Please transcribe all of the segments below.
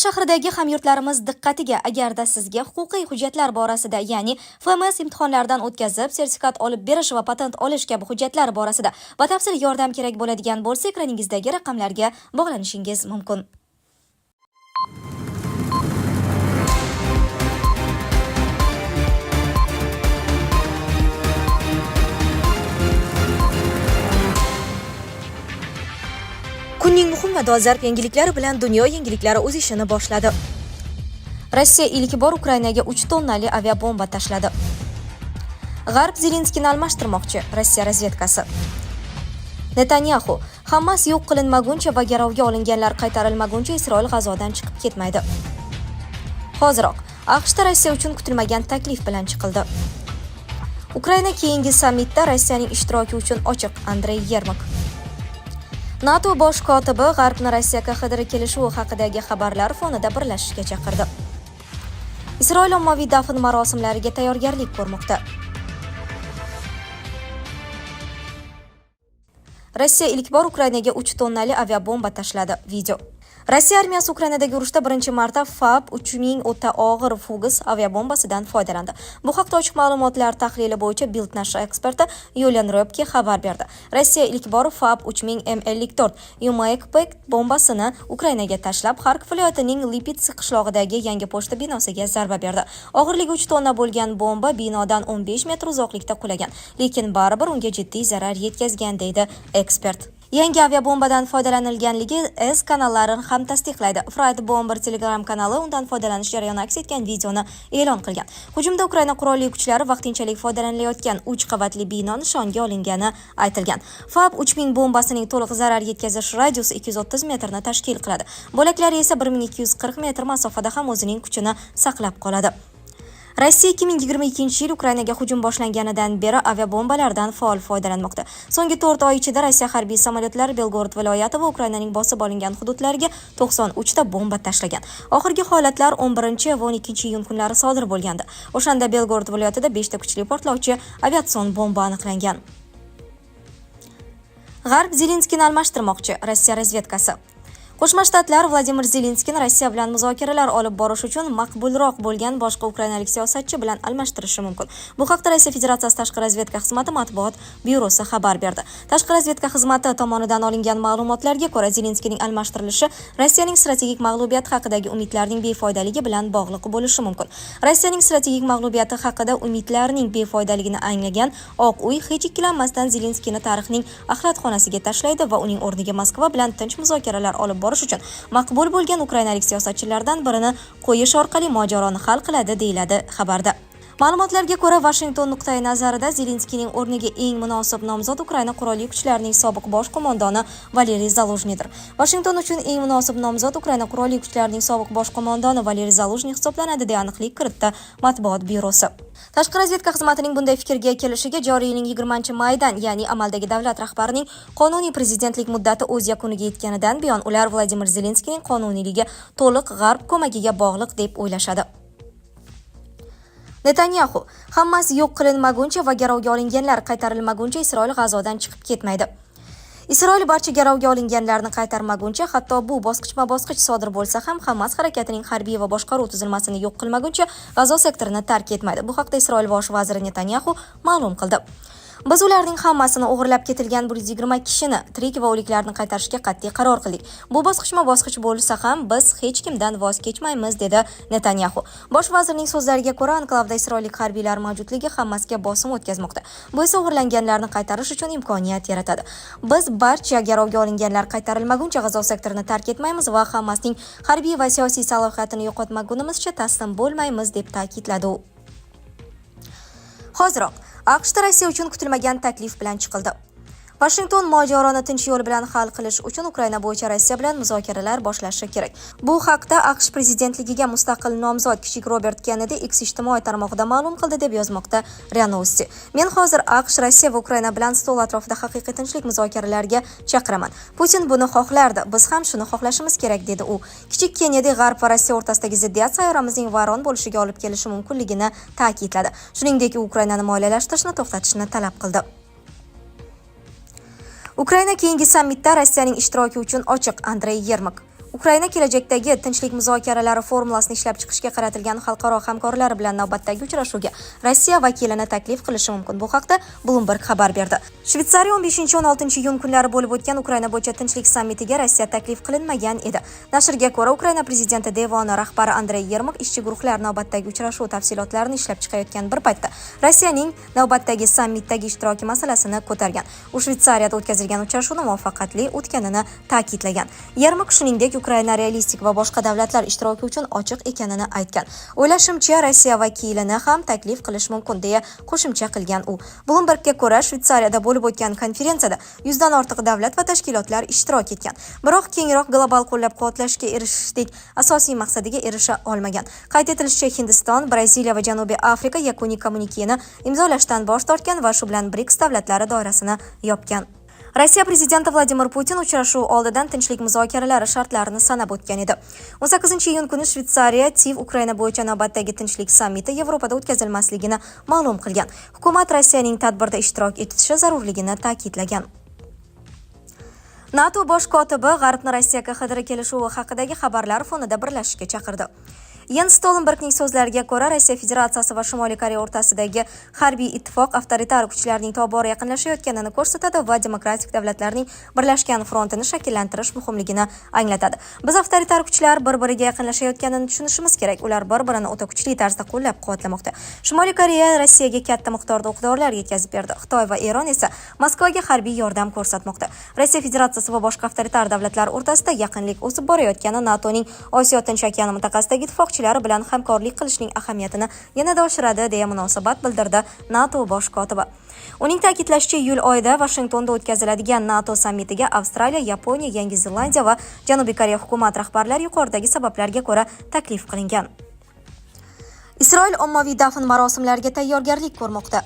shahridagi hamyurtlarimiz diqqatiga, agarda sizga huquqiy hujjatlar borasida, ya'ni FMS imtihonlaridan o'tkazib, sertifikat olib berish va patent olish kabi hujjatlar borasida batafsil yordam kerak bo'ladigan bo'lsa, ekraningizdagi raqamlarga bog'lanishingiz mumkin. Kunning muhim va dolzarb yangiliklari bilan dunyo yangiliklari o'z ishini boshladi. Rossiya ilk bor Ukrainaga 3 tonnali aviabomba tashladi. G'arb Zelenskiyni almashtirmoqchi, Rossiya razvedkasi. Netanyahu: Hamas yo'q qilinmaguncha va garovga olinganlar qaytarilmaguncha Isroil G'azodan chiqib ketmaydi. Hoziroq AQShda Rossiya uchun kutilmagan taklif bilan chiqildi. Ukraina keyingi sammitda Rossiyaning ishtiroki uchun ochiq, Andrey Yermak. NATO bosh kotibi G'arbni Rossiyaga qidirib kelishuvi haqidagi xabarlar fonida birlashishga chaqirdi. Isroil ommaviy dafn marosimlariga tayyorgarlik ko'rmoqda. Rossiya ilk bor Ukrainaga 3 tonnali aviabomba tashladi. Video. Rossiya armiyasi Ukrainadagi urushda birinchi marta FAB-3000 o'ta og'ir Fugus aviabombasidan foydalandi. Bu haqda ochiq ma'lumotlar tahlili bo'yicha Bild nashri eksperti Yulian Röpke xabar berdi. Rossiya ilk bor FAB-3000 M54 Yumaekpek bombasini Ukrainaga tashlab, Xarkov viloyatining Lipitsi qishlog'idagi yangi pochta binosiga zarba berdi. Og'irligi 3 tonna bo'lgan bomba binodan 15 metr uzoqlikda qulagan, lekin baribir unga jiddiy zarar yetkazgan, deydi ekspert. Yangi aviabombadan foydalanilganligi S kanallarini ham tasdiqlaydi. Fried Bomber Telegram kanali undan foydalanish jarayoni aks etgan videoni e'lon qilgan. Hujumda Ukraina qurolli kuchlari vaqtinchalik foydalanilayotgan 3 qavatli bino nishonga olingani aytilgan. FAB-3000 bombasining to'liq zarar yetkazish radiusi 230 metrni tashkil qiladi. Bo'laklari esa 1240 metr masofada ham o'zining kuchini saqlab qoladi. Rossiya 2022-yil Ukrainaga hujum boshlanganidan beri aviabombalardan faol foydalanmoqda. So'nggi 4 oy ichida Rossiya harbiy samolyotlari Belgorod viloyati va Ukrainaning bosib olingan hududlariga 93 ta bomba tashlagan. Oxirgi holatlar 11 va 12 iyun kunlari sodir bo'lgandi. O'shanda Belgorod viloyatida 5 ta kuchli portlovchi aviatsion bomba aniqlangan. G'arb Zelenskiyni almashtirmoqchi, Rossiya razvedkasi. Qo'shma Shtatlar Vladimir Zelenskiyni Rossiya bilan muzokaralar olib borish uchun maqbulroq bo'lgan boshqa ukrainalik siyosatchi bilan almashtirishi mumkin. Bu haqda Rossiya Federatsiyasi Tashqi razvedka xizmati matbuot byurosi xabar berdi. Tashqi razvedka xizmati tomonidan olingan ma'lumotlarga ko'ra, Zelenskiyning almashtirilishi Rossiyaning strategik mag'lubiyati haqidagi umidlarning befoydaligi bilan bog'liq bo'lishi mumkin. Rossiyaning strategik mag'lubiyati haqida umidlarning befoydaligini anglagan Oq uy hech ikkilanmasdan Zelenskiyni tarixning axlatxonasiga tashlaydi va uning o'rniga Moskva bilan tinch muzokaralar olib uchun maqbul bo'lgan ukrainalik siyosatchilardan birini qo'yish orqali mojaroni hal qiladi, deyiladi xabarda. Ma'lumotlarga ko'ra, Washington nuqtai nazarida Zelenskiyning o'rniga eng munosib nomzod Ukraina qurolli kuchlarining sobiq bosh qo'mondoni Valeriy Zaluzhniydir. Washington uchun eng munosib nomzod Ukraina qurolli kuchlarining sobiq bosh qo'mondoni Valeriy Zaluzhniy hisoblanadi, deya aniqlik kiritdi matbuot byurosi. Tashqi razvedka xizmatining bunday fikrga kelishiga joriy yilning 20-maydan, ya'ni amaldagi davlat rahbarining qonuniy prezidentlik muddati o'z yakuniga yetganidan buyon ular Vladimir Zelenskiyning qonuniyligi to'liq G'arb ko'magiga bog'liq deb o'ylashadi. Netanyahu: Hamas yo'q qilinmaguncha va garovga olinganlar qaytarilmaguncha Isroil G'azodan chiqib ketmaydi. Isroil barcha garovga olinganlarni qaytarmaguncha, hatto bu bosqichma-bosqich sodir bo'lsa ham, Hamas harakatining harbiy va boshqaruv tuzilmasini yo'q qilmaguncha G'azo sektorini tark etmaydi. Bu haqda Isroil bosh vaziri Netanyahu ma'lum qildi. Biz ularning hammasini o'g'irlab ketilgan 120 kishini tirik va o'liklarni qaytarishga qat'iy qaror qildik. Bu bosqichma-bosqich bo'lsa ham biz hech kimdan voz kechmaymiz, dedi Netanyahu. Bosh vazirning so'zlariga ko'ra, anklavda isroillik harbiylar mavjudligi Hamasga bosim o'tkazmoqda. Bu esa o'g'irlanganlarni qaytarish uchun imkoniyat yaratadi. Biz barcha garovga olinganlar qaytarilmaguncha G'azo sektorini tark etmaymiz va Hamasning harbiy va siyosiy salohiyatini yo'qotmagunimizcha taslim bo'lmaymiz, deb ta'kidladi u. Hoziroq AQShda Rossiya uchun kutilmagan taklif bilan chiqildi. Washington mojaroni tinch yo'l bilan hal qilish uchun Ukraina bo'yicha Rossiya bilan muzokaralar boshlashi kerak. Bu haqda AQSh prezidentligiga mustaqil nomzod kichik Robert Kennedy X ijtimoiy tarmog'ida ma'lum qildi, deb yozmoqda RIA Novosti. Men hozir AQSh, Rossiya va Ukraina bilan stol atrofida haqiqiy tinchlik muzokaralariga chaqiraman. Putin buni xohlardi, biz ham shuni xohlashimiz kerak, dedi u. Kichik Kennedy G'arb va Rossiya o'rtasidagi ziddiyat sayyoramizning vayron bo'lishiga olib kelishi mumkinligini ta'kidladi. Shuningdek, Ukrainani moliyalashtirishni to'xtatishni talab qildi. Ukraina keyingi sammitda Rossiyaning ishtiroki uchun ochiq, Andrey Yermak. Ukraina kelajakdagi tinchlik muzokaralari formulasini ishlab chiqishga qaratilgan xalqaro hamkorlar bilan navbatdagi uchrashuvga Rossiya vakilini taklif qilishi mumkin. Bu haqda Bloomberg xabar berdi. Shveysariya 15-16 iyun kunlari bo'lib o'tgan Ukraina bo'yicha tinchlik sammitiga Rossiya taklif qilinmagan edi. Nashrga ko'ra, Ukraina prezidenti devoni rahbari Andrey Yermak ishchi guruhlar navbatdagi uchrashuv tafsilotlarini ishlab chiqayotgan bir paytda Rossiyaning navbatdagi sammitdagi ishtiroki masalasini ko'targan. U Shveysariyada o'tkazilgan uchrashuvni muvaffaqiyatli o'tganini ta'kidlagan. Yermak shuningdek Ukraina realistik va boshqa davlatlar ishtiroki uchun ochiq ekanini aytgan. O'ylashimcha, Rossiya vakilini ham taklif qilish mumkin deya qo'shimcha qilgan u. Bloombergga ko'ra, Shveysariyada bo'lib o'tgan konferensiyada 100 dan ortiq davlat va tashkilotlar ishtirok etgan. Biroq kengroq global qo'llab-quvvatlashga erishishlik asosiy maqsadiga erisha olmagan. Qayd etilishicha, Hindiston, Braziliya va Janubiy Afrika yakuniy kommunikeni imzolashdan bosh tortgan va shu bilan BRICS davlatlari doirasini yopgan. Rossiya prezidenti Vladimir Putin uchrashuv oldidan tinchlik muzokaralari shartlarini sanab o'tgan edi. 18-iyun kuni Shveysariya TIV Ukraina bo'yicha navbatdagi tinchlik sammiti Yevropada o'tkazilmasligini ma'lum qilgan. Hukumat Rossiyaning tadbirda ishtirok etishi zarurligini ta'kidlagan. NATO bosh kotibi G'arbni Rossiyaga qadri kelishuvi haqidagi xabarlar fonida birlashishga chaqirdi. Jens Stoltenbergning so'zlariga ko'ra, Rossiya Federatsiyasi va Shimoliy Koreya o'rtasidagi harbiy ittifoq avtoritar kuchlarning tobora yaqinlashayotganini ko'rsatadi va demokratik davlatlarning birlashgan frontini shakllantirish muhimligini anglatadi. Biz avtoritar kuchlar bir-biriga yaqinlashayotganini tushunishimiz kerak. Ular bir-birini o'ta kuchli tarzda qo'llab-quvvatlamoqda. Shimoliy Koreya Rossiyaga katta miqdorda o'q-dorilar yetkazib berdi. Xitoy va Eron esa Moskvaga harbiy yordam ko'rsatmoqda. Rossiya Federatsiyasi va boshqa avtoritar davlatlar o'rtasida yaqinlik o'sib borayotgani NATOning Osiyo Tinch okeani mintaqasidagi ittifoqchilari bilan hamkorlik qilishning ahamiyatini yanada oshiradi deya munosabat bildirdi NATO bosh kotibi. Uning ta'kidlashicha, iyul oyida Washingtonda o'tkaziladigan NATO sammitiga Avstraliya, Yaponiya, Yangi Zelandiya va Janubiy Koreya hukumat rahbarlari yuqoridagi sabablarga ko'ra taklif qilingan. Isroil ommaviy dafn marosimlariga tayyorgarlik ko'rmoqda.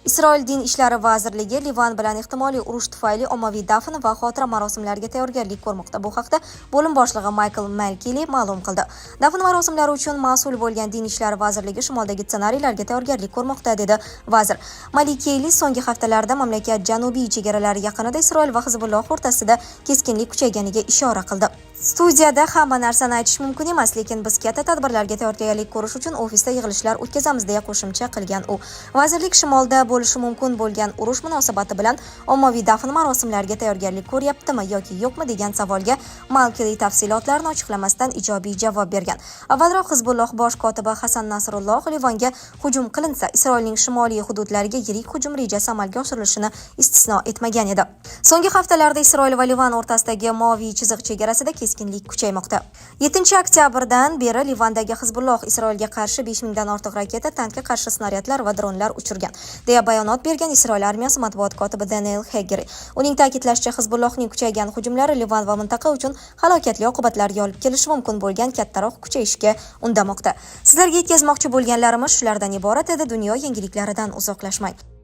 Isroil din ishlari vazirligi Livan bilan ehtimoliy urush tufayli ommaviy dafn va xotira marosimlariga tayyorgarlik ko'rmoqda. Bu haqda bo'lim boshlig'i Michael Malkili ma'lum qildi. Dafn marosimlari uchun mas'ul bo'lgan din ishlari vazirligi shimoldagi ssenariylarga tayyorgarlik ko'rmoqda, dedi vazir. Malkili so'nggi haftalarda mamlakat janubiy chegaralari yaqinida Isroil va Hizbulloh o'rtasida keskinlik kuchayganiga ishora qildi. Studiyada hamma narsani aytish mumkin emas, lekin biz katta tadbirlarga tayyorgarlik ko'rish uchun ofisda yig'ilishlar o'tkazamiz deya qo'shimcha qilgan u. Vazirlik shimolda bo'lishi mumkin bo'lgan urush munosabati bilan ommaviy dafn marosimlariga tayyorgarlik ko'ryaptimi yoki yo'qmi degan savolga Malkili tafsilotlarni ochiqlamasdan ijobiy javob bergan. Avvalroq Hizbulloh bosh kotibi Hasan Nasrulloh Livanga hujum qilinsa, Isroilning shimoliy hududlariga yirik hujum rejasi amalga oshirilishini istisno etmagan edi. So'nggi haftalarda Isroil va Livan o'rtasidagi moviy chiziq chegarasida keskinlik kuchaymoqda. 7-oktyabrdan beri Livandagi Hizbulloh Isroilga qarshi 5000 dan ortiq raketa, tankga qarshi snaryadlar va dronlar uchirgan, deya bayonot bergan Isroil armiyasi matbuot kotibi Daniel Hageri. Uning ta'kidlashicha, Hizbullohning kuchaygan hujumlari Livan va mintaqa uchun halokatli oqibatlarga olib kelishi mumkin bo'lgan kattaroq kuchayishga undamoqda. Sizlarga yetkazmoqchi bo'lganlarimiz shulardan iborat edi. Dunyo yangiliklaridan uzoqlashmang.